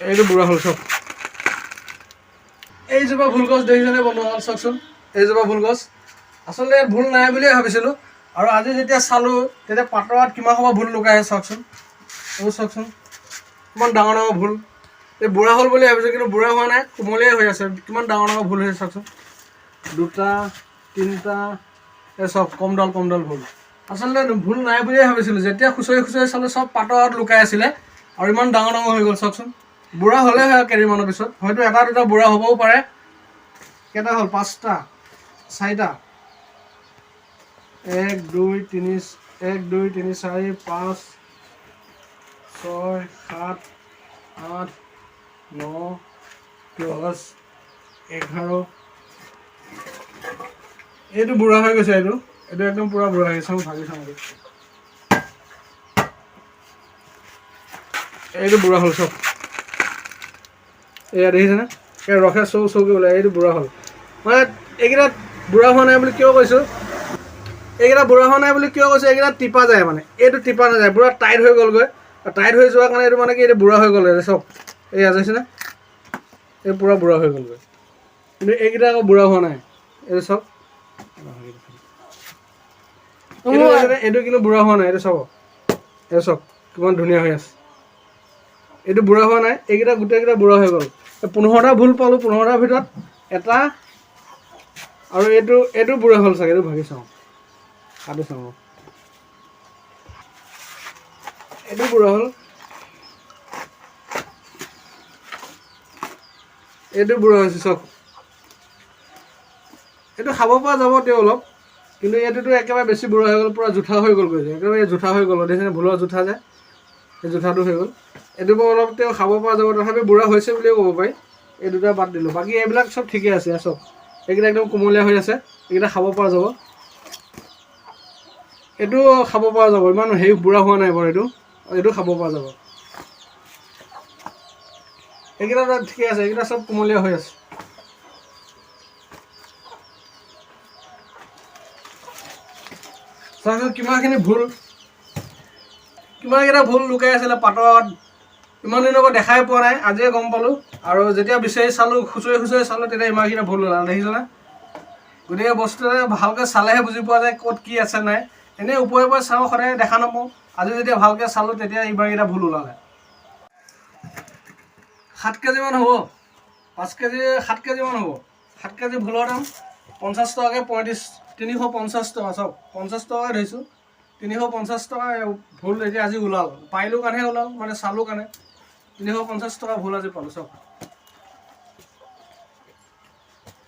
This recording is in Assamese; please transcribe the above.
এইটো বুঢ়া হ'ল চব। এইজোপা ফুলগছ দেখিছেনে বন্ধুসকল, চাওকচোন এইজোপা ফুলগছ। আচলতে ইয়াত ভুল নাই বুলিয়ে ভাবিছিলোঁ, আৰু আজি যেতিয়া চালোঁ তেতিয়া পাতত কিমান সময় ভুল লুকাই আছে চাওকচোন। এইবোৰ চাওকচোন কিমান ডাঙৰ ডাঙৰ ভুল। এই বুঢ়া হ'ল বুলি ভাবিছোঁ, কিন্তু বুঢ়া হোৱা নাই, কোমলীয়াই হৈ আছে। কিমান ডাঙৰ ডাঙৰ ভুল হৈছে চাওকচোন, 2টা 3টা, এই চব কম ডাল ভুল। আচলতে ভুল নাই বুলিয়ে ভাবিছিলোঁ, যেতিয়া খুচৰি খুচৰি চালোঁ চব পাতত লুকাই আছিলে, আৰু ইমান ডাঙৰ ডাঙৰ হৈ গ'ল চাওকচোন। বুঢ়া হ'লে হয় কেইদিনমানৰ পিছত, হয়তো এটা দুটা বুঢ়া হ'বও পাৰে। কেইটা হ'ল? 5টা 4টা, 1 2 3 4 5 6 7 8 9 10 11। এইটো বুঢ়া হৈ গৈছে, এইটো একদম পুৰা বুঢ়া হৈ গৈছে। ভাগি চাওঁ, এইটো বুঢ়া হ'ল চব। এয়া দেখিছেনে, এই ৰখে চৌকে ওলাই, এইটো বুঢ়া হ'ল। মানে এইকেইটা বুঢ়া হোৱা নাই বুলি কিয় কৈছোঁ, এইকেইটা টিপা যায়, মানে এইটো টিপা নাযায়, পুৰা টাইট হৈ গ'লগৈ। টাইট হৈ যোৱাৰ কাৰণে এইটো মানে কি, এইটো বুঢ়া হৈ গ'ল চব। এয়া দেখিছেনে, এই পুৰা বুঢ়া হৈ গ'লগৈ, কিন্তু এইকেইটা আকৌ বুঢ়া হোৱা নাই। এইটো চব, এইটো কিন্তু বুঢ়া হোৱা নাই। এইটো চাব, এইটো চব কিমান ধুনীয়া হৈ আছে। এইটো বুঢ়া হোৱা নাই, এইকেইটা গোটেইকেইটা বুঢ়া হৈ গ'ল। 15টা ভুল পালোঁ, 15টাৰ ভিতৰত এটা, আৰু এইটো বুঢ়া হ'ল চাগে। এইটো ভাগি চাওঁ, কাটি চাওঁ, এইটো বুঢ়া হ'ল, এইটো বুঢ়া হৈছে চব। এইটো খাব পৰা যাব তেওঁ অলপ, কিন্তু এইটোতো একেবাৰে বেছি বুঢ়া হৈ গ'ল, পূৰা জোঠা হৈ গ'লগৈ, একেবাৰে জোঠা হৈ গ'ল। দেখিছেনে ভুলৰ জোঠা যে, সেই জোঠাটো হৈ গ'ল। এইটো বাৰু অলপ তেওঁ খাব পৰা যাব, তথাপি বুঢ়া হৈছে বুলিয়ে ক'ব পাৰি। এই দুটা বাদ দিলোঁ, বাকী এইবিলাক চব ঠিকে আছে চব। এইকেইটা একদম কোমলীয়া হৈ আছে, এইকেইটা খাব পৰা যাব। এইটো খাব পৰা যাব, ইমান হেৰি বুঢ়া হোৱা নাই বাৰু। এইটো খাব পৰা যাব। এইকেইটা ঠিকে আছে, এইকেইটা চব কোমলীয়া হৈ আছে। চাওকচোন কিমানখিনি ভুল, কিমানকেইটা ভুল লুকাই আছিলে পাতত। ইমান দিনৰ পৰা দেখাই পোৱা নাই, আজিয়ে গম পালোঁ। আৰু যেতিয়া বিচাৰি চালোঁ, খুচৰি চালোঁ, তেতিয়া ইমানকেইটা ভুল ওলাল, দেখিছেনে। গতিকে বস্তুটো ভালকৈ চালেহে বুজি পোৱা যায় ক'ত কি আছে নাই। এনেই ওপৰে চাওঁ, সদায় দেখা নাপাওঁ। আজি যেতিয়া ভালকৈ চালোঁ, তেতিয়া ইমানকেইটা ভুল ওলালে। 7 কেজিমান হ'ব, 5 কেজি 7 কেজিমান হ'ব। 7 কেজি ভুলৰ দাম 50 টকাকৈ, 350 টকা চব। 50 টকাকৈ ধৰিছোঁ, 350 টকা ভুল এতিয়া আজি ওলাল। পাৰিলোঁ কাৰণেহে ওলাল, মানে চালোঁ কাৰণে। 350 টকা ভুল আজি পালোঁ চব।